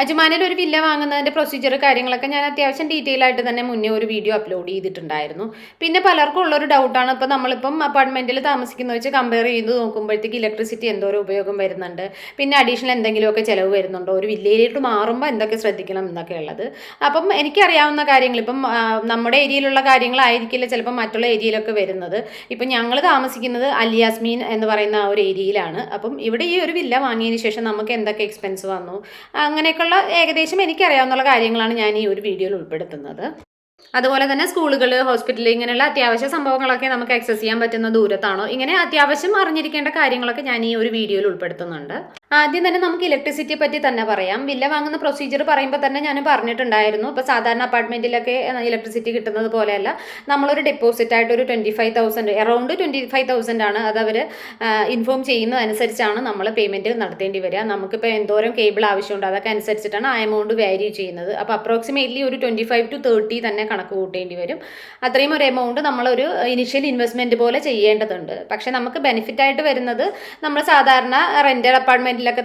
അജ്മാനിൽ ഒരു villa വാങ്ങുന്നതിൻ്റെ procedure കാര്യങ്ങളൊക്കെ ഞാൻ അത്യാവശ്യം ഡീറ്റെയിൽ ആയിട്ട് തന്നെ മുന്നേ ഒരു വീഡിയോ അപ്ലോഡ് ചെയ്തിട്ടുണ്ടായിരുന്നു. പിന്നെ പലർക്കും ഉള്ളൊരു ഡൗട്ടാണ്, ഇപ്പോൾ നമ്മളിപ്പം അപ്പാർട്ട്മെൻറ്റിൽ താമസിക്കുന്ന വെച്ച് കമ്പയർ ചെയ്ത് നോക്കുമ്പോഴത്തേക്ക് ഇലക്ട്രിസിറ്റി എന്തോരം ഉപയോഗം വരുന്നുണ്ട്, പിന്നെ അഡീഷണൽ എന്തെങ്കിലുമൊക്കെ ചിലവ് വരുന്നുണ്ടോ, ഒരു വില്ലയിലോട്ട് മാറുമ്പോൾ എന്തൊക്കെ ശ്രദ്ധിക്കണം എന്നൊക്കെ ഉള്ളത്. അപ്പം എനിക്കറിയാവുന്ന കാര്യങ്ങൾ ഇപ്പം നമ്മുടെ ഏരിയയിലുള്ള കാര്യങ്ങളായിരിക്കില്ല ചിലപ്പോൾ മറ്റുള്ള ഏരിയയിലൊക്കെ വരുന്നത്. ഇപ്പം ഞങ്ങൾ താമസിക്കുന്നത് അലിയാസ്മീൻ എന്ന് പറയുന്ന ആ ഒരു ഏരിയയിലാണ്. അപ്പം ഇവിടെ ഈ ഒരു വില്ല വാങ്ങിയതിന് ശേഷം നമുക്ക് എന്തൊക്കെ എക്സ്പെൻസ് വന്നു, അങ്ങനെയൊക്കെ ഏകദേശം എനിക്കറിയാവുന്ന കാര്യങ്ങളാണ് ഞാൻ ഈ ഒരു വീഡിയോയിൽ ഉൾപ്പെടുത്തുന്നത്. അതുപോലെ തന്നെ സ്കൂളുകൾ, ഹോസ്പിറ്റൽ, ഇങ്ങനെയുള്ള അത്യാവശ്യ സംഭവങ്ങളൊക്കെ നമുക്ക് ആക്സസ് ചെയ്യാൻ പറ്റുന്ന ദൂരത്താണോ, ഇങ്ങനെ അത്യാവശ്യം അറിഞ്ഞിരിക്കേണ്ട കാര്യങ്ങളൊക്കെ ഞാൻ ഈ ഒരു വീഡിയോയിൽ ഉൾപ്പെടുത്തുന്നുണ്ട്. ആദ്യം തന്നെ നമുക്ക് ഇലക്ട്രിസിറ്റിയെ പറ്റി തന്നെ പറയാം. വില്ല വാങ്ങുന്ന പ്രൊസീജിയർ പറയുമ്പോൾ തന്നെ ഞാൻ പറഞ്ഞിട്ടുണ്ടായിരുന്നു, ഇപ്പോൾ സാധാരണ അപ്പാർട്ട്മെന്റിലൊക്കെ ഇലക്ട്രിസിറ്റി കിട്ടുന്നത് പോലെയല്ല. നമ്മളൊരു ഡെപ്പോസിറ്റ് ആയിട്ട് ഒരു 25,000 അറൗണ്ട് 25,000 ആണ് അത് അവർ ഇൻഫോം ചെയ്യുന്നതനുസരിച്ചാണ് നമ്മൾ പേയ്മെന്റ് നടത്തേണ്ടി വരിക. നമുക്കിപ്പോൾ എന്തോരം കേബിൾ ആവശ്യമുണ്ട് അതൊക്കെ അനുസരിച്ചിട്ടാണ് ആ എമൗണ്ട് വാരി ചെയ്യുന്നത്. അപ്പോൾ അപ്രോക്സിമേറ്റ്ലി ഒരു 25 to 30 തന്നെ കണക്ക് കൂട്ടേണ്ടി വരും. അത്രയും ഒരു എമൗണ്ട് നമ്മളൊരു ഇനിഷ്യൽ ഇൻവെസ്റ്റ്മെന്റ് പോലെ ചെയ്യേണ്ടതുണ്ട്. പക്ഷെ നമുക്ക് ബെനിഫിറ്റ് ആയിട്ട് വരുന്നത് നമ്മൾ സാധാരണ റെന്റൽ അപ്പാർട്ട്മെന്റിലൊക്കെ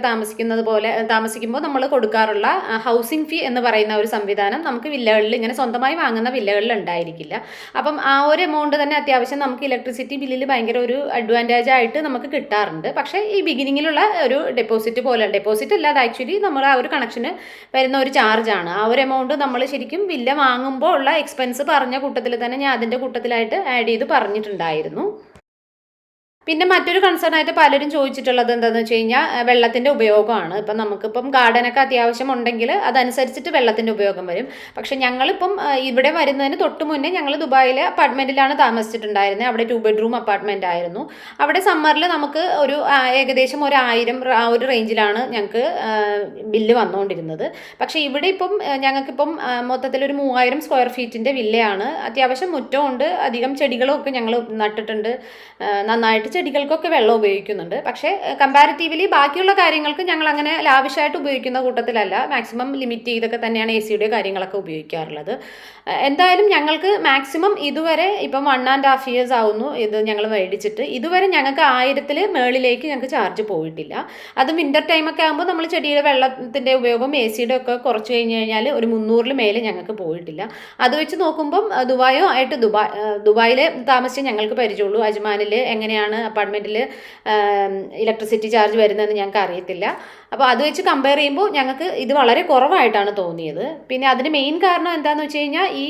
താമസിക്കുമ്പോൾ നമ്മൾ കൊടുക്കാറുള്ള ഹൗസിംഗ് ഫീ എന്ന് പറയുന്ന ഒരു സംവിധാനം നമുക്ക് വില്ലകളിൽ, ഇങ്ങനെ സ്വന്തമായി വാങ്ങുന്ന വില്ലകളിൽ ഉണ്ടായിരിക്കില്ല. അപ്പം ആ ഒരു എമൗണ്ട് തന്നെ അത്യാവശ്യം നമുക്ക് ഇലക്ട്രിസിറ്റി ബില്ലിൽ ഭയങ്കര ഒരു അഡ്വാൻറ്റേജ് ആയിട്ട് നമുക്ക് കിട്ടാറുണ്ട്. പക്ഷേ ഈ ബിഗിനിങ്ങിലുള്ള ഒരു ഡെപ്പോസിറ്റ് അല്ലാതെ ആക്ച്വലി നമ്മൾ ആ ഒരു കണക്ഷന് വരുന്ന ഒരു ചാർജാണ്. ആ ഒരു എമൗണ്ട് നമ്മൾ ശരിക്കും വില്ല വാങ്ങുമ്പോൾ ഉള്ള എക്സ്പെൻസ് പറഞ്ഞ കൂട്ടത്തിൽ തന്നെ ഞാൻ അതിൻ്റെ കൂട്ടത്തിലായിട്ട് ആഡ് ചെയ്ത് പറഞ്ഞിട്ടുണ്ടായിരുന്നു. പിന്നെ മറ്റൊരു കൺസേൺ ആയിട്ട് പലരും ചോദിച്ചിട്ടുള്ളത് എന്താണെന്ന് വെച്ച് കഴിഞ്ഞാൽ വെള്ളത്തിൻ്റെ ഉപയോഗമാണ്. ഇപ്പം നമുക്കിപ്പം ഗാർഡനൊക്കെ അത്യാവശ്യം ഉണ്ടെങ്കിൽ അതനുസരിച്ചിട്ട് വെള്ളത്തിൻ്റെ ഉപയോഗം വരും. പക്ഷെ ഞങ്ങളിപ്പം ഇവിടെ വരുന്നതിന് തൊട്ട് മുന്നേ ഞങ്ങൾ ദുബായിലെ അപ്പാർട്ട്മെൻറ്റിലാണ് താമസിച്ചിട്ടുണ്ടായിരുന്നത്. അവിടെ 2 bedroom അപ്പാർട്ട്മെൻ്റ് ആയിരുന്നു. അവിടെ സമ്മറിൽ നമുക്ക് ഒരു ഏകദേശം 1,000 ആ ഒരു റേഞ്ചിലാണ് ഞങ്ങൾക്ക് ബില്ല് വന്നുകൊണ്ടിരുന്നത്. പക്ഷേ ഇവിടെ ഇപ്പം ഞങ്ങൾക്കിപ്പം മൊത്തത്തിലൊരു 3,000 സ്ക്വയർ ഫീറ്റിൻ്റെ വില്ലയാണ്. അത്യാവശ്യം മുറ്റമുണ്ട്, അധികം ചെടികളും ഒക്കെ ഞങ്ങൾ നട്ടിട്ടുണ്ട്, നന്നായിട്ട് ചെടികൾക്കൊക്കെ വെള്ളം ഉപയോഗിക്കുന്നുണ്ട്. പക്ഷേ കമ്പാരിറ്റീവ്ലി ബാക്കിയുള്ള കാര്യങ്ങൾക്ക് ഞങ്ങൾ അങ്ങനെ ലാവിഷായിട്ട് ഉപയോഗിക്കുന്ന കൂട്ടത്തിലല്ല. മാക്സിമം ലിമിറ്റ് ചെയ്തൊക്കെ തന്നെയാണ് AC കാര്യങ്ങളൊക്കെ ഉപയോഗിക്കാറുള്ളത്. എന്തായാലും ഞങ്ങൾക്ക് മാക്സിമം ഇതുവരെ ഇപ്പം 1.5 years ആവുന്നു ഇത് ഞങ്ങൾ മേടിച്ചിട്ട്. ഇതുവരെ ഞങ്ങൾക്ക് 1000-ൽ മേളിലേക്ക് ഞങ്ങൾക്ക് ചാർജ് പോയിട്ടില്ല. അതും വിൻ്റർ ടൈമൊക്കെ ആകുമ്പോൾ നമ്മൾ ചെടിയുടെ വെള്ളത്തിൻ്റെ ഉപയോഗം AC ഒക്കെ കുറച്ച് കഴിഞ്ഞ് കഴിഞ്ഞാൽ ഒരു 300-ൽ മേലെ ഞങ്ങൾക്ക് പോയിട്ടില്ല. അത് വെച്ച് നോക്കുമ്പം ദുബായിൽ താമസിച്ച് ഞങ്ങൾക്ക് പരിചയമുള്ളൂ. അജ്മാനിൽ എങ്ങനെയാണ് അപ്പാർട്ട്മെൻറ്റിൽ ഇലക്ട്രിസിറ്റി ചാർജ് വരുന്നതെന്ന് ഞങ്ങൾക്ക് അറിയത്തില്ല. അപ്പോൾ അത് വെച്ച് കമ്പയർ ചെയ്യുമ്പോൾ ഞങ്ങൾക്ക് ഇത് വളരെ കുറവായിട്ടാണ് തോന്നിയത്. പിന്നെ അതിന് മെയിൻ കാരണം എന്താണെന്ന് വെച്ച് കഴിഞ്ഞാൽ ഈ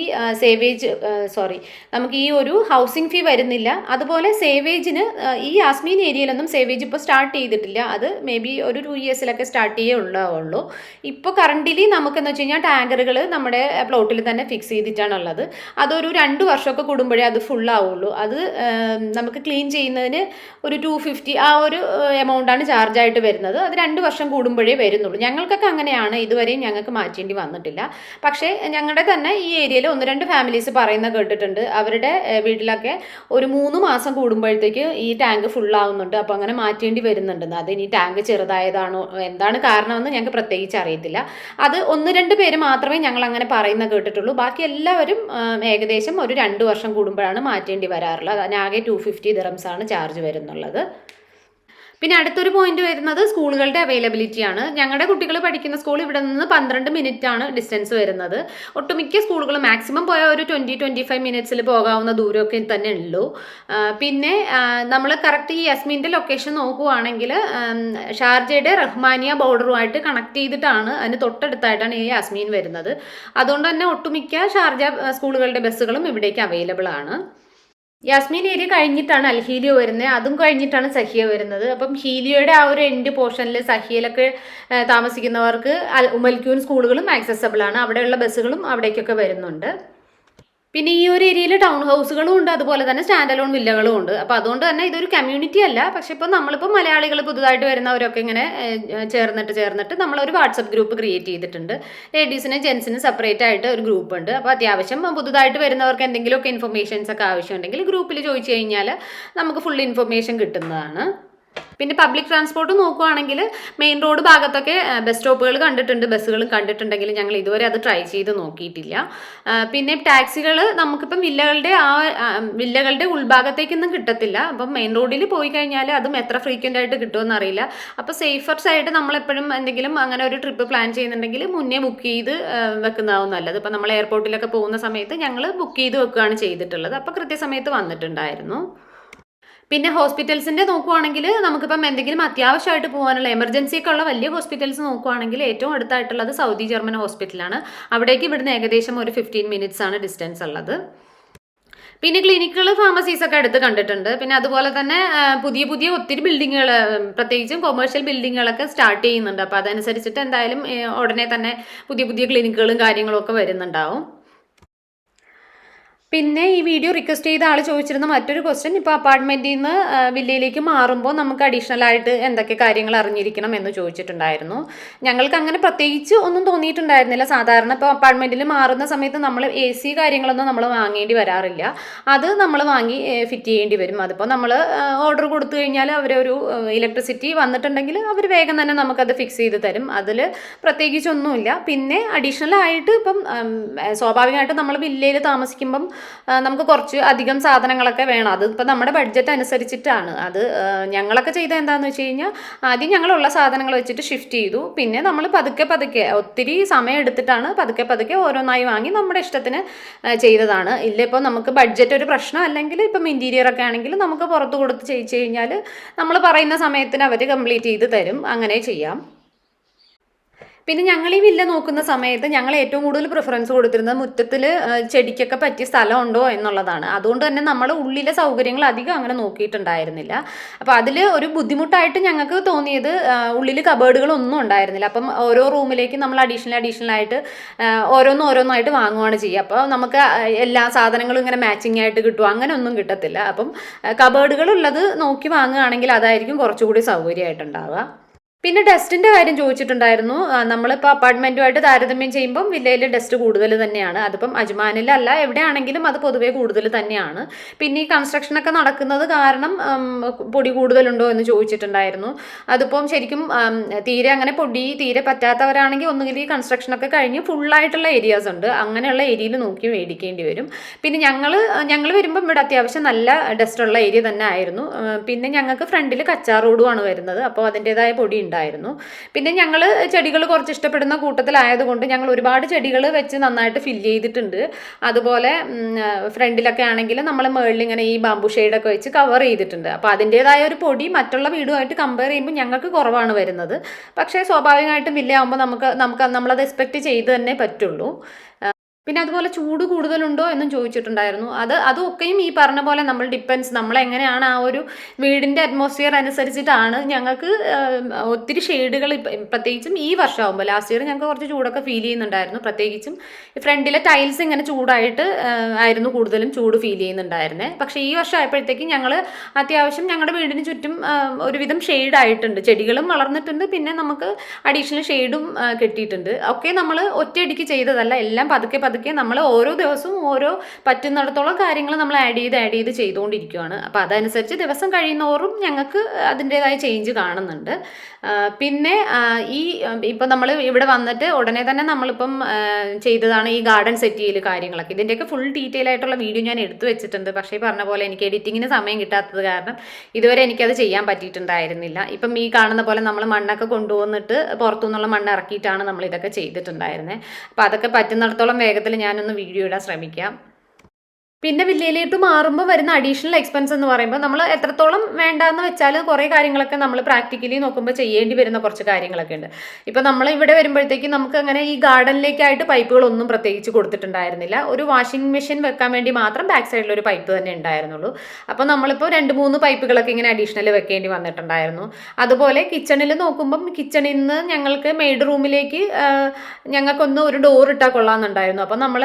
നമുക്ക് ഈ ഒരു ഹൗസിംഗ് ഫീ വരുന്നില്ല. അതുപോലെ സേവേജിന് ഈ യാസ്മീൻ ഏരിയയിലൊന്നും സേവേജ് ഇപ്പോൾ സ്റ്റാർട്ട് ചെയ്തിട്ടില്ല. അത് മേ ബി ഒരു 2 yearsലൊക്കെ സ്റ്റാർട്ട് ഉണ്ടാവുള്ളൂ. ഇപ്പോൾ കറണ്ടിലി നമുക്കെന്ന് വെച്ച് കഴിഞ്ഞാൽ ടാങ്കറുകൾ നമ്മുടെ പ്ലോട്ടിൽ തന്നെ ഫിക്സ് ചെയ്തിട്ടാണുള്ളത്. അതൊരു 2 വർഷമൊക്കെ കൂടുമ്പോഴേ അത് ഫുള്ളാവുള്ളൂ. അത് നമുക്ക് ക്ലീൻ ചെയ്യുന്നതിന് ഒരു 250 ആ ഒരു എമൗണ്ടാണ് ചാർജായിട്ട് വരുന്നത്. അത് 2 വർഷം കൂടുമ്പോഴേ വരുന്നുള്ളൂ. ഞങ്ങൾക്കൊക്കെ അങ്ങനെയാണ്, ഇതുവരെയും ഞങ്ങൾക്ക് മാറ്റേണ്ടി വന്നിട്ടില്ല. പക്ഷേ ഞങ്ങളുടെ തന്നെ ഈ ഏരിയയിൽ 1-2 ഫാമിലീസ് പറയുന്ന കേട്ടിട്ടുണ്ട്, അവരുടെ വീട്ടിലൊക്കെ ഒരു 3 മാസം കൂടുമ്പോഴത്തേക്ക് ഈ ടാങ്ക് ഫുള്ളാവുന്നുണ്ട്, അപ്പോൾ അങ്ങനെ മാറ്റേണ്ടി വരുന്നുണ്ടെന്ന്. അതിനി ടാങ്ക് ചെറുതായതാണോ എന്താണ് കാരണമെന്ന് ഞങ്ങൾക്ക് പ്രത്യേകിച്ച് അറിയത്തില്ല. അത് 1-2 പേര് മാത്രമേ ഞങ്ങൾ അങ്ങനെ പറയുന്ന കേട്ടിട്ടുള്ളൂ. ബാക്കി എല്ലാവരും ഏകദേശം ഒരു 2 വർഷം കൂടുമ്പോഴാണ് മാറ്റേണ്ടി വരാറുള്ളത്. അതിനാകെ 250 dirhams ആണ് ചാർജ് വരുന്നുള്ളത്. പിന്നെ അടുത്തൊരു പോയിന്റ് വരുന്നത് സ്കൂളുകളുടെ അവൈലബിലിറ്റിയാണ്. ഞങ്ങളുടെ കുട്ടികൾ പഠിക്കുന്ന സ്കൂൾ ഇവിടെ നിന്ന് 12 minute ആണ് ഡിസ്റ്റൻസ് വരുന്നത്. ഒട്ടുമിക്ക സ്കൂളുകൾ മാക്സിമം പോയ ഒരു 20-25 minutesൽ പോകാവുന്ന ദൂരമൊക്കെ തന്നെ ഉള്ളൂ. പിന്നെ നമ്മൾ കറക്റ്റ് ഈ യസ്മീൻ്റെ ലൊക്കേഷൻ നോക്കുകയാണെങ്കിൽ ഷാർജയുടെ റഹ്മാനിയ ബോർഡറുമായിട്ട് കണക്ട് ചെയ്തിട്ടാണ്, അതിന് തൊട്ടടുത്തായിട്ടാണ് ഈ യാസ്മീൻ വരുന്നത്. അതുകൊണ്ട് തന്നെ ഒട്ടുമിക്ക ഷാർജ സ്കൂളുകളുടെ ബസ്സുകളും ഇവിടേക്ക് അവൈലബിൾ ആണ്. യാസ്മീൻ ഏരിയ കഴിഞ്ഞിട്ടാണ് അൽ ഹീലിയോ വരുന്നത്, അതും കഴിഞ്ഞിട്ടാണ് സഹിയ വരുന്നത്. അപ്പം ഹീലിയോയുടെ ആ ഒരു എൻഡ് പോർഷനിൽ സഹിയയിലൊക്കെ താമസിക്കുന്നവർക്ക് ഉമൽക്യൂൻ സ്കൂളുകളും ആക്സസബിൾ ആണ്. അവിടെയുള്ള ബസ്സുകളും അവിടേക്കൊക്കെ വരുന്നുണ്ട്. പിന്നെ ഈ ഒരു ഏരിയയിൽ ടൗൺ ഹൗസുകളും ഉണ്ട്, അതുപോലെ തന്നെ സ്റ്റാൻഡ് അലോൺ വില്ലകളും ഉണ്ട്. അപ്പോൾ അതുകൊണ്ട് തന്നെ ഇതൊരു കമ്മ്യൂണിറ്റി അല്ല. പക്ഷെ ഇപ്പോൾ നമ്മളിപ്പോൾ മലയാളികൾ പുതുതായിട്ട് വരുന്നവരൊക്കെ ഇങ്ങനെ ചേർന്നിട്ട് നമ്മളൊരു വാട്സപ്പ് ഗ്രൂപ്പ് ക്രിയേറ്റ് ചെയ്തിട്ടുണ്ട്. ലേഡീസിനും ജെൻസിനും സെപ്പറേറ്റ് ആയിട്ട് ഒരു ഗ്രൂപ്പ് ഉണ്ട്. അപ്പോൾ അത്യാവശ്യം പുതുതായിട്ട് വരുന്നവർക്ക് എന്തെങ്കിലുമൊക്കെ ഇൻഫർമേഷൻസ് ഒക്കെ ആവശ്യമുണ്ടെങ്കിൽ ഗ്രൂപ്പിൽ ചോദിച്ചു കഴിഞ്ഞാൽ നമുക്ക് ഫുൾ ഇൻഫർമേഷൻ കിട്ടുന്നതാണ്. പിന്നെ പബ്ലിക് ട്രാൻസ്പോർട്ട് നോക്കുകയാണെങ്കിൽ മെയിൻ റോഡ് ഭാഗത്തൊക്കെ ബസ് സ്റ്റോപ്പുകൾ കണ്ടിട്ടുണ്ട്, ബസ്സുകളും കണ്ടിട്ടുണ്ടെങ്കിലും ഞങ്ങൾ ഇതുവരെ അത് ട്രൈ ചെയ്ത് നോക്കിയിട്ടില്ല. പിന്നെ ടാക്സികൾ നമുക്കിപ്പം വില്ലകളുടെ ഉൾഭാഗത്തേക്കൊന്നും കിട്ടത്തില്ല. അപ്പം മെയിൻ റോഡിൽ പോയി കഴിഞ്ഞാൽ അതും എത്ര ഫ്രീക്വൻ്റ് ആയിട്ട് കിട്ടുമെന്ന് അറിയില്ല. അപ്പോൾ സേഫർ സൈഡ് നമ്മളെപ്പോഴും എന്തെങ്കിലും അങ്ങനെ ഒരു ട്രിപ്പ് പ്ലാൻ ചെയ്യുന്നുണ്ടെങ്കിൽ മുന്നേ ബുക്ക് ചെയ്ത് വെക്കുന്നതാവും നല്ലത്. ഇപ്പം നമ്മൾ എയർപോർട്ടിലൊക്കെ പോകുന്ന സമയത്ത് ഞങ്ങൾ ബുക്ക് ചെയ്ത് വെക്കുകയാണ് ചെയ്തിട്ടുള്ളത്. അപ്പോൾ കൃത്യസമയത്ത് വന്നിട്ടുണ്ടായിരുന്നു. പിന്നെ ഹോസ്പിറ്റൽസിൻ്റെ നോക്കുവാണെങ്കിൽ നമുക്കിപ്പം എന്തെങ്കിലും അത്യാവശ്യമായിട്ട് പോകാനുള്ള എമർജൻസിയൊക്കെ ഉള്ള വലിയ ഹോസ്പിറ്റൽസ് നോക്കുവാണെങ്കിൽ ഏറ്റവും അടുത്തായിട്ടുള്ളത് സൗദി ജർമ്മൻ ഹോസ്പിറ്റലാണ്. അവിടേക്ക് ഇവിടുന്ന് ഏകദേശം ഒരു 15 മിനിറ്റ്സ് ആണ് ഡിസ്റ്റൻസ് ഉള്ളത്. പിന്നെ ക്ലിനിക്കുകൾ, ഫാർമസീസ് ഒക്കെ അടുത്ത് കണ്ടിട്ടുണ്ട്. പിന്നെ അതുപോലെ തന്നെ പുതിയ പുതിയ ഒത്തിരി ബിൽഡിങ്ങുകൾ, പ്രത്യേകിച്ചും കൊമേഴ്ഷ്യൽ ബിൽഡിങ്ങുകളൊക്കെ സ്റ്റാർട്ട് ചെയ്യുന്നുണ്ട്. അപ്പോൾ അതനുസരിച്ചിട്ട് എന്തായാലും ഉടനെ തന്നെ പുതിയ പുതിയ ക്ലിനിക്കുകളും കാര്യങ്ങളും ഒക്കെ വരുന്നുണ്ടാവും. പിന്നെ ഈ വീഡിയോ റിക്വസ്റ്റ് ചെയ്ത ആൾ ചോദിച്ചിരുന്ന മറ്റൊരു ക്വസ്റ്റ്യൻ, ഇപ്പോൾ അപ്പാർട്ട്മെൻറ്റിൽ നിന്ന് വില്ലയിലേക്ക് മാറുമ്പോൾ നമുക്ക് അഡീഷണൽ ആയിട്ട് എന്തൊക്കെ കാര്യങ്ങൾ അറിഞ്ഞിരിക്കണം എന്ന് ചോദിച്ചിട്ടുണ്ടായിരുന്നു. ഞങ്ങൾക്ക് അങ്ങനെ പ്രത്യേകിച്ച് ഒന്നും തോന്നിയിട്ടുണ്ടായിരുന്നില്ല. സാധാരണ ഇപ്പോൾ അപ്പാർട്ട്മെൻറ്റിൽ മാറുന്ന സമയത്ത് നമ്മൾ AC കാര്യങ്ങളൊന്നും നമ്മൾ വാങ്ങേണ്ടി വരാറില്ല. അത് നമ്മൾ വാങ്ങി ഫിറ്റ് ചെയ്യേണ്ടി വരും. അതിപ്പോൾ നമ്മൾ ഓർഡർ കൊടുത്തു കഴിഞ്ഞാൽ അവരൊരു ഇലക്ട്രിസിറ്റി വന്നിട്ടുണ്ടെങ്കിൽ അവർ വേഗം തന്നെ നമുക്കത് ഫിക്സ് ചെയ്ത് തരും. അതിൽ പ്രത്യേകിച്ചൊന്നുമില്ല. പിന്നെ അഡീഷണൽ ആയിട്ട് ഇപ്പം സ്വാഭാവികമായിട്ട് നമ്മൾ വില്ലയിൽ താമസിക്കുമ്പം നമുക്ക് കുറച്ച് അധികം സാധനങ്ങളൊക്കെ വേണം. അത് ഇപ്പം നമ്മുടെ ബഡ്ജറ്റ് അനുസരിച്ചിട്ടാണ്. അത് ഞങ്ങളൊക്കെ ചെയ്ത എന്താണെന്ന് വെച്ച് കഴിഞ്ഞാൽ ആദ്യം ഞങ്ങളുള്ള സാധനങ്ങൾ വെച്ചിട്ട് ഷിഫ്റ്റ് ചെയ്തു. പിന്നെ നമ്മൾ പതുക്കെ ഒത്തിരി സമയം എടുത്തിട്ടാണ് പതുക്കെ ഓരോന്നായി വാങ്ങി നമ്മുടെ ഇഷ്ടത്തിന് ചെയ്തതാണ്. ഇല്ല ഇപ്പോൾ നമുക്ക് ബഡ്ജറ്റ് ഒരു പ്രശ്നം അല്ലെങ്കിൽ ഇപ്പം ഇൻറ്റീരിയർ ഒക്കെ ആണെങ്കിൽ നമുക്ക് പുറത്ത് കൊടുത്ത് ചെയ്യിച്ചു കഴിഞ്ഞാൽ നമ്മൾ പറയുന്ന സമയത്തിന് അവർ കംപ്ലീറ്റ് ചെയ്ത് തരും. അങ്ങനെ ചെയ്യാം. പിന്നെ ഞങ്ങൾ ഈ വില്ല നോക്കുന്ന സമയത്ത് ഞങ്ങൾ ഏറ്റവും കൂടുതൽ പ്രിഫറൻസ് കൊടുത്തിരുന്നത് മുറ്റത്തിൽ ചെടിക്കൊക്കെ പറ്റിയ സ്ഥലമുണ്ടോ എന്നുള്ളതാണ്. അതുകൊണ്ട് തന്നെ നമ്മൾ ഉള്ളിലെ സൗകര്യങ്ങൾ അധികം അങ്ങനെ നോക്കിയിട്ടുണ്ടായിരുന്നില്ല. അപ്പോൾ അതിൽ ഒരു ബുദ്ധിമുട്ടായിട്ട് ഞങ്ങൾക്ക് തോന്നിയത് ഉള്ളിൽ കബേർഡുകളൊന്നും ഉണ്ടായിരുന്നില്ല. അപ്പം ഓരോ റൂമിലേക്ക് നമ്മൾ അഡീഷണൽ ആയിട്ട് ഓരോന്നായിട്ട് വാങ്ങുകയാണ് ചെയ്യുക. അപ്പോൾ നമുക്ക് എല്ലാ സാധനങ്ങളും ഇങ്ങനെ മാച്ചിങ് ആയിട്ട് കിട്ടും, അങ്ങനെ ഒന്നും കിട്ടത്തില്ല. അപ്പം കബേർഡുകളുള്ളത് നോക്കി വാങ്ങുകയാണെങ്കിൽ അതായിരിക്കും കുറച്ചുകൂടി സൗകര്യമായിട്ടുണ്ടാവുക. പിന്നെ ഡസ്റ്റിൻ്റെ കാര്യം ചോദിച്ചിട്ടുണ്ടായിരുന്നു. നമ്മളിപ്പോൾ അപ്പാർട്ട്മെൻറ്റുമായിട്ട് താരതമ്യം ചെയ്യുമ്പം വില്ലയിൽ ഡസ്റ്റ് കൂടുതൽ തന്നെയാണ്. അതിപ്പം അജ്മാനിലല്ല, എവിടെയാണെങ്കിലും അത് പൊതുവേ കൂടുതൽ തന്നെയാണ്. പിന്നെ ഈ കൺസ്ട്രക്ഷനൊക്കെ നടക്കുന്നത് കാരണം പൊടി കൂടുതലുണ്ടോ എന്ന് ചോദിച്ചിട്ടുണ്ടായിരുന്നു. അതിപ്പം ശരിക്കും തീരെ അങ്ങനെ പൊടി തീരെ പറ്റാത്തവരാണെങ്കിൽ ഒന്നുകിൽ ഈ കൺസ്ട്രക്ഷനൊക്കെ കഴിഞ്ഞ് ഫുള്ളായിട്ടുള്ള ഏരിയാസ് ഉണ്ട്, അങ്ങനെയുള്ള ഏരിയയിൽ നോക്കി മേടിക്കേണ്ടി വരും. പിന്നെ ഞങ്ങൾ വരുമ്പം ഇവിടെ അത്യാവശ്യം നല്ല ഡസ്റ്റുള്ള ഏരിയ തന്നെ ആയിരുന്നു. പിന്നെ ഞങ്ങൾക്ക് ഫ്രണ്ടിൽ കച്ചാ റോഡുമാണ് വരുന്നത്. അപ്പോൾ അതിൻ്റേതായ പൊടി ഉണ്ടായിരുന്നു. പിന്നെ ഞങ്ങൾ ചെടികൾ കുറച്ച് ഇഷ്ടപ്പെടുന്ന കൂട്ടത്തിലായതുകൊണ്ട് ഞങ്ങൾ ഒരുപാട് ചെടികൾ വെച്ച് നന്നായിട്ട് ഫില്ല് ചെയ്തിട്ടുണ്ട്. അതുപോലെ ഫ്രണ്ടിലൊക്കെ ആണെങ്കിൽ നമ്മൾ മുകളിൽ ഇങ്ങനെ ഈ ബാംബു ഷെയ്ഡൊക്കെ വെച്ച് കവർ ചെയ്തിട്ടുണ്ട്. അപ്പോൾ അതിൻ്റേതായ ഒരു പൊടി മറ്റുള്ള വീടുമായിട്ട് കമ്പയർ ചെയ്യുമ്പോൾ ഞങ്ങൾക്ക് കുറവാണ് വരുന്നത്. പക്ഷേ സ്വാഭാവികമായിട്ടും വില്ല ആകുമ്പോൾ നമ്മളത് എക്സ്പെക്റ്റ് ചെയ്ത് തന്നെ പറ്റുള്ളൂ. പിന്നെ അതുപോലെ ചൂട് കൂടുതലുണ്ടോ എന്നും ചോദിച്ചിട്ടുണ്ടായിരുന്നു. അതൊക്കെയും ഈ പറഞ്ഞ പോലെ നമ്മൾ നമ്മളെങ്ങനെയാണ് ആ ഒരു വീടിൻ്റെ അറ്റ്മോസ്ഫിയർ അനുസരിച്ചിട്ടാണ്. ഞങ്ങൾക്ക് ഒത്തിരി ഷെയ്ഡുകൾ പ്രത്യേകിച്ചും ഈ വർഷമാകുമ്പോൾ, ലാസ്റ്റ് ഇയർ ഞങ്ങൾക്ക് കുറച്ച് ചൂടൊക്കെ ഫീൽ ചെയ്യുന്നുണ്ടായിരുന്നു. പ്രത്യേകിച്ചും ഫ്രണ്ടിലെ ടൈൽസ് ഇങ്ങനെ ചൂടായിട്ട് ആയിരുന്നു കൂടുതലും ചൂട് ഫീൽ ചെയ്യുന്നുണ്ടായിരുന്നത്. പക്ഷേ ഈ വർഷം ആയപ്പോഴത്തേക്കും ഞങ്ങൾ അത്യാവശ്യം ഞങ്ങളുടെ വീടിന് ചുറ്റും ഒരുവിധം ഷെയ്ഡായിട്ടുണ്ട്, ചെടികളും വളർന്നിട്ടുണ്ട്. പിന്നെ നമുക്ക് അഡീഷണൽ ഷെയ്ഡും കിട്ടിയിട്ടുണ്ട്. ഒക്കെ നമ്മൾ ഒറ്റയടിക്ക് ചെയ്തതല്ല, എല്ലാം പതുക്കെ നമ്മൾ ഓരോ ദിവസവും ഓരോ പറ്റുന്നിടത്തോളം കാര്യങ്ങൾ നമ്മൾ ആഡ് ചെയ്ത് ചെയ്തുകൊണ്ടിരിക്കുകയാണ്. അപ്പോൾ അതനുസരിച്ച് ദിവസം കഴിയുന്നോറും ഞങ്ങൾക്ക് അതിൻ്റേതായ ചേഞ്ച് കാണുന്നുണ്ട്. പിന്നെ ഇപ്പം നമ്മൾ ഇവിടെ വന്നിട്ട് ഉടനെ തന്നെ നമ്മളിപ്പം ചെയ്തതാണ് ഈ ഗാർഡൻ സെറ്റ് ചെയ്യൽ കാര്യങ്ങളൊക്കെ. ഇതിൻ്റെയൊക്കെ ഫുൾ ഡീറ്റെയിൽ ആയിട്ടുള്ള വീഡിയോ ഞാൻ എടുത്തു വെച്ചിട്ടുണ്ട്. പക്ഷേ പറഞ്ഞ പോലെ എനിക്ക് എഡിറ്റിങ്ങിന് സമയം കിട്ടാത്തത് കാരണം ഇതുവരെ എനിക്കത് ചെയ്യാൻ പറ്റിയിട്ടുണ്ടായിരുന്നില്ല. ഇപ്പം ഈ കാണുന്ന പോലെ നമ്മൾ മണ്ണൊക്കെ കൊണ്ടുവന്നിട്ട് പുറത്തുനിന്നുള്ള മണ്ണ് ഇറക്കിയിട്ടാണ് നമ്മൾ ഇതൊക്കെ ചെയ്തിട്ടുണ്ടായിരുന്നത്. അപ്പോൾ അതൊക്കെ പറ്റുന്നിടത്തോളം വേഗത്തിൽ ഞാനൊന്ന് വീഡിയോ ഇടാൻ ശ്രമിക്കാം. പിന്നെ വില്ലയിലേക്ക് മാറുമ്പോൾ വരുന്ന അഡീഷണൽ എക്സ്പെൻസ് എന്ന് പറയുമ്പോൾ നമ്മൾ എത്രത്തോളം വേണ്ടാന്ന് വെച്ചാൽ കുറേ കാര്യങ്ങളൊക്കെ നമ്മൾ പ്രാക്ടിക്കലി നോക്കുമ്പോൾ ചെയ്യേണ്ടി വരുന്ന കുറച്ച് കാര്യങ്ങളൊക്കെ ഉണ്ട്. ഇപ്പോൾ നമ്മൾ ഇവിടെ വരുമ്പോഴത്തേക്കും നമുക്ക് അങ്ങനെ ഈ ഗാർഡനിലേക്കായിട്ട് പൈപ്പുകളൊന്നും പ്രത്യേകിച്ച് കൊടുത്തിട്ടുണ്ടായിരുന്നില്ല. ഒരു വാഷിംഗ് മെഷീൻ വെക്കാൻ വേണ്ടി മാത്രം ബാക്ക് സൈഡിൽ ഒരു പൈപ്പ് തന്നെ ഉണ്ടായിരുന്നുള്ളൂ. അപ്പോൾ നമ്മളിപ്പോൾ 2-3 പൈപ്പുകളൊക്കെ ഇങ്ങനെ അഡീഷണൽ വെക്കേണ്ടി വന്നിട്ടുണ്ടായിരുന്നു. അതുപോലെ കിച്ചണിൽ നോക്കുമ്പം കിച്ചണിൽ നിന്ന് ഞങ്ങൾക്ക് മെയ്ഡ് റൂമിലേക്ക് ഞങ്ങൾക്കൊന്ന് ഒരു ഡോർ ഇട്ടാൽ കൊള്ളാമെന്നുണ്ടായിരുന്നു. അപ്പോൾ നമ്മൾ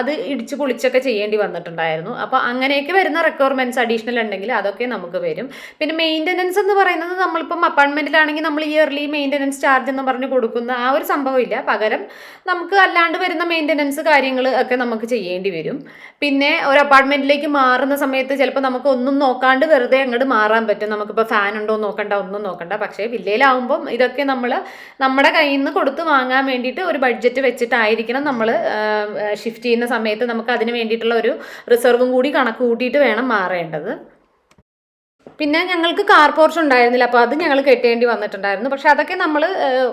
അത് ഇടിച്ച് പൊളിച്ചൊക്കെ ചെയ്യേണ്ടി വന്നിട്ടുണ്ട്. ചോദിച്ചിട്ടുണ്ടായിരുന്നു. അപ്പോൾ അങ്ങനെയൊക്കെ വരുന്ന റിക്വയർമെൻറ്റ്സ് അഡീഷണൽ ഉണ്ടെങ്കിൽ അതൊക്കെ നമുക്ക് വരും. പിന്നെ മെയിൻ്റനൻസ് എന്ന് പറയുന്നത് നമ്മളിപ്പം അപ്പാർട്ട്മെൻറ്റിലാണെങ്കിൽ നമ്മൾ ഇയർലി മെയിൻ്റനൻസ് ചാർജ് എന്ന് പറഞ്ഞ് കൊടുക്കുന്ന ആ ഒരു സംഭവമില്ല. പകരം നമുക്ക് അല്ലാണ്ട് വരുന്ന മെയിൻ്റനൻസ് കാര്യങ്ങൾ ഒക്കെ നമുക്ക് ചെയ്യേണ്ടി വരും. പിന്നെ ഒരു അപ്പാർട്ട്മെൻറ്റിലേക്ക് മാറുന്ന സമയത്ത് ചിലപ്പോൾ നമുക്ക് ഒന്നും നോക്കാണ്ട് വെറുതെ അങ്ങോട്ട് മാറാൻ പറ്റും. നമുക്കിപ്പോൾ ഫാൻ ഉണ്ടോ നോക്കണ്ട, ഒന്നും നോക്കണ്ട. പക്ഷേ വില്ലയിലാവുമ്പം ഇതൊക്കെ നമ്മൾ നമ്മുടെ കയ്യിൽ നിന്ന് കൊടുത്ത് വാങ്ങാൻ വേണ്ടിയിട്ട് ഒരു ബഡ്ജറ്റ് വെച്ചിട്ടായിരിക്കണം നമ്മൾ ഷിഫ്റ്റ് ചെയ്യുന്ന സമയത്ത് നമുക്ക് അതിന് വേണ്ടിയിട്ടുള്ള ഒരു റിസർവും കൂടി കണക്ക് കൂട്ടിയിട്ട് വേണം മാറേണ്ടത്. പിന്നെ ഞങ്ങൾക്ക് കാർ പോർച്ച് ഉണ്ടായിരുന്നില്ല, അപ്പോൾ അത് ഞങ്ങൾ കെട്ടേണ്ടി വന്നിട്ടുണ്ടായിരുന്നു. പക്ഷെ അതൊക്കെ നമ്മൾ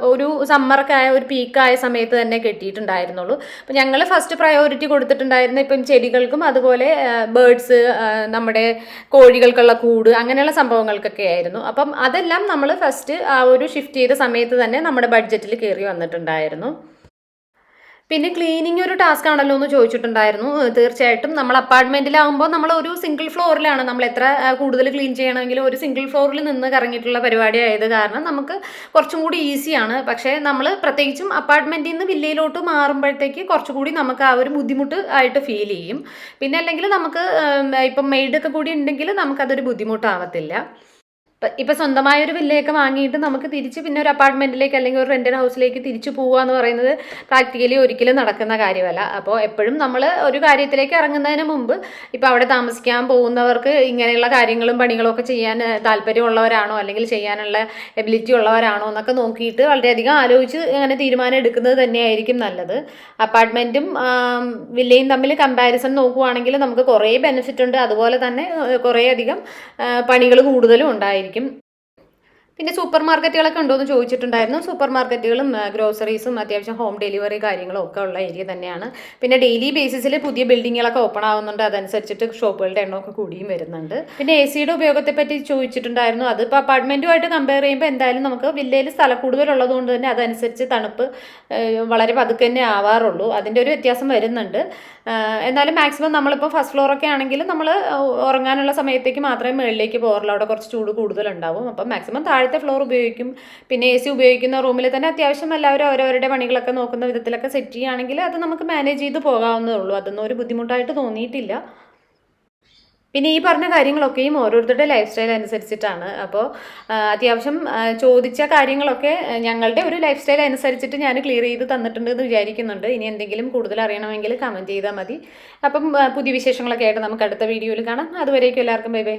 ഒരു സമ്മറൊക്കെ ആയ ഒരു പീക്കായ സമയത്ത് തന്നെ കെട്ടിയിട്ടുണ്ടായിരുന്നുള്ളൂ. അപ്പോൾ ഞങ്ങൾ ഫസ്റ്റ് പ്രയോറിറ്റി കൊടുത്തിട്ടുണ്ടായിരുന്ന ഇപ്പം ചെടികൾക്കും അതുപോലെ ബേർഡ്സ്, നമ്മുടെ കോഴികൾക്കുള്ള കൂട്, അങ്ങനെയുള്ള സംഭവങ്ങൾക്കൊക്കെ ആയിരുന്നു. അപ്പം അതെല്ലാം നമ്മൾ ഫസ്റ്റ് ആ ഒരു ഷിഫ്റ്റ് ചെയ്ത സമയത്ത് തന്നെ നമ്മുടെ ബഡ്ജറ്റിൽ കയറി വന്നിട്ടുണ്ടായിരുന്നു. പിന്നെ ക്ലീനിങ് ഒരു ടാസ്ക് ആണല്ലോ എന്ന് ചോദിച്ചിട്ടുണ്ടായിരുന്നു. തീർച്ചയായിട്ടും നമ്മൾ അപ്പാർട്ട്മെന്റിലാവുമ്പോൾ നമ്മൾ ഒരു സിംഗിൾ ഫ്ലോറിലാണ്, നമ്മൾ എത്ര കൂടുതൽ ക്ലീൻ ചെയ്യണമെങ്കിലും ഒരു സിംഗിൾ ഫ്ലോറിൽ നിന്ന് കറങ്ങിയിട്ടുള്ള പരിപാടി ആയത് കാരണം നമുക്ക് കുറച്ചും കൂടി ഈസിയാണ്. പക്ഷേ നമ്മൾ പ്രത്യേകിച്ചും അപ്പാർട്ട്മെന്റിൽ നിന്ന് വില്ലയിലോട്ട് മാറുമ്പോഴത്തേക്ക് കുറച്ചുകൂടി നമുക്ക് ആ ഒരു ബുദ്ധിമുട്ട് ആയിട്ട് ഫീൽ ചെയ്യും. പിന്നെ അല്ലെങ്കിൽ നമുക്ക് ഇപ്പം മെയ്ഡൊക്കെ കൂടി ഉണ്ടെങ്കിൽ നമുക്കതൊരു ബുദ്ധിമുട്ടാവത്തില്ല. ഇപ്പം സ്വന്തമായൊരു വില്ലയൊക്കെ വാങ്ങിയിട്ട് നമുക്ക് തിരിച്ച് പിന്നെ ഒരു അപ്പാർട്ട്മെൻറ്റിലേക്ക് അല്ലെങ്കിൽ ഒരു റെൻറ്റഡ് ഹൗസിലേക്ക് തിരിച്ചു പോവുക എന്ന് പറയുന്നത് പ്രാക്ടിക്കലി ഒരിക്കലും നടക്കുന്ന കാര്യമല്ല. അപ്പോൾ എപ്പോഴും നമ്മൾ ഒരു കാര്യത്തിലേക്ക് ഇറങ്ങുന്നതിന് മുമ്പ് ഇപ്പോൾ അവിടെ താമസിക്കാൻ പോകുന്നവർക്ക് ഇങ്ങനെയുള്ള കാര്യങ്ങളും പണികളും ഒക്കെ ചെയ്യാൻ താല്പര്യമുള്ളവരാണോ അല്ലെങ്കിൽ ചെയ്യാനുള്ള എബിലിറ്റി ഉള്ളവരാണോ എന്നൊക്കെ നോക്കിയിട്ട് വളരെയധികം ആലോചിച്ച് അങ്ങനെ തീരുമാനം എടുക്കുന്നത് തന്നെയായിരിക്കും നല്ലത്. അപ്പാർട്ട്മെൻറ്റും വില്ലയും തമ്മിൽ കമ്പാരിസൺ നോക്കുവാണെങ്കിൽ നമുക്ക് കുറേ ബെനിഫിറ്റ് ഉണ്ട്, അതുപോലെ തന്നെ കുറേയധികം പണികൾ കൂടുതലും ഉണ്ടായിരിക്കും. പിന്നെ സൂപ്പർ മാർക്കറ്റുകളൊക്കെ ഉണ്ടോ എന്ന് ചോദിച്ചിട്ടുണ്ടായിരുന്നു. സൂപ്പർ മാർക്കറ്റുകളും ഗ്രോസറീസും അത്യാവശ്യം ഹോം ഡെലിവറി കാര്യങ്ങളും ഒക്കെ ഉള്ള ഏരിയ തന്നെയാണ്. പിന്നെ ഡെയിലി ബേസിസിൽ പുതിയ ബിൽഡിങ്ങുകളൊക്കെ ഓപ്പൺ ആവുന്നുണ്ട്, അതനുസരിച്ചിട്ട് ഷോപ്പുകളുടെ എണ്ണമൊക്കെ കൂടിയും വരുന്നുണ്ട്. പിന്നെ AC യുടെ ഉപയോഗത്തെ പറ്റി ചോദിച്ചിട്ടുണ്ടായിരുന്നു. അതിപ്പോൾ അപ്പാർട്ട്മെൻറ്റുമായിട്ട് കമ്പയർ ചെയ്യുമ്പോൾ എന്തായാലും നമുക്ക് വില്ലയിൽ സ്ഥലം കൂടുതലുള്ളത് കൊണ്ട് തന്നെ അതനുസരിച്ച് തണുപ്പ് വളരെ പതുക്കെ തന്നെ ആവാറുള്ളൂ, അതിൻ്റെ ഒരു വ്യത്യാസം വരുന്നുണ്ട്. എന്നാലും മാക്സിമം നമ്മളിപ്പോൾ ഫസ്റ്റ് ഫ്ലോറൊക്കെ ആണെങ്കിൽ നമ്മൾ ഉറങ്ങാനുള്ള സമയത്തേക്ക് മാത്രമേ മുകളിലേക്ക് പോകാറുള്ളൂ, അവിടെ കുറച്ച് ചൂട് കൂടുതലുണ്ടാവും. അപ്പം മാക്സിമം താഴത്തെ ഫ്ലോർ ഉപയോഗിക്കും. പിന്നെ AC ഉപയോഗിക്കുന്ന റൂമിൽ തന്നെ അത്യാവശ്യം എല്ലാവരും ഓരോരുടെ പണികളൊക്കെ നോക്കുന്ന വിധത്തിലൊക്കെ സെറ്റ് ചെയ്യുകയാണെങ്കിൽ അത് നമുക്ക് മാനേജ് ചെയ്ത് പോകാവുന്നതേ ഉള്ളൂ. അതൊന്നും ഒരു ബുദ്ധിമുട്ടായിട്ട് തോന്നിയിട്ടില്ല. പിന്നെ ഈ പറഞ്ഞ കാര്യങ്ങളൊക്കെയും ഓരോരുത്തരുടെ ലൈഫ് സ്റ്റൈൽ അനുസരിച്ചിട്ടാണ്. അപ്പോൾ അത്യാവശ്യം ചോദിച്ച കാര്യങ്ങളൊക്കെ ഞങ്ങളുടെ ഒരു ലൈഫ് സ്റ്റൈൽ അനുസരിച്ചിട്ട് ഞാൻ ക്ലിയർ ചെയ്ത് തന്നിട്ടുണ്ട് എന്ന് വിചാരിക്കുന്നുണ്ട്. ഇനി എന്തെങ്കിലും കൂടുതൽ അറിയണമെങ്കിൽ കമൻറ്റ് ചെയ്താൽ മതി. അപ്പം പുതിയ വിശേഷങ്ങളൊക്കെ ആയിട്ട് നമുക്ക് അടുത്ത വീഡിയോയിൽ കാണാം. അതുവരേക്കും എല്ലാവർക്കും ബൈ ബൈ.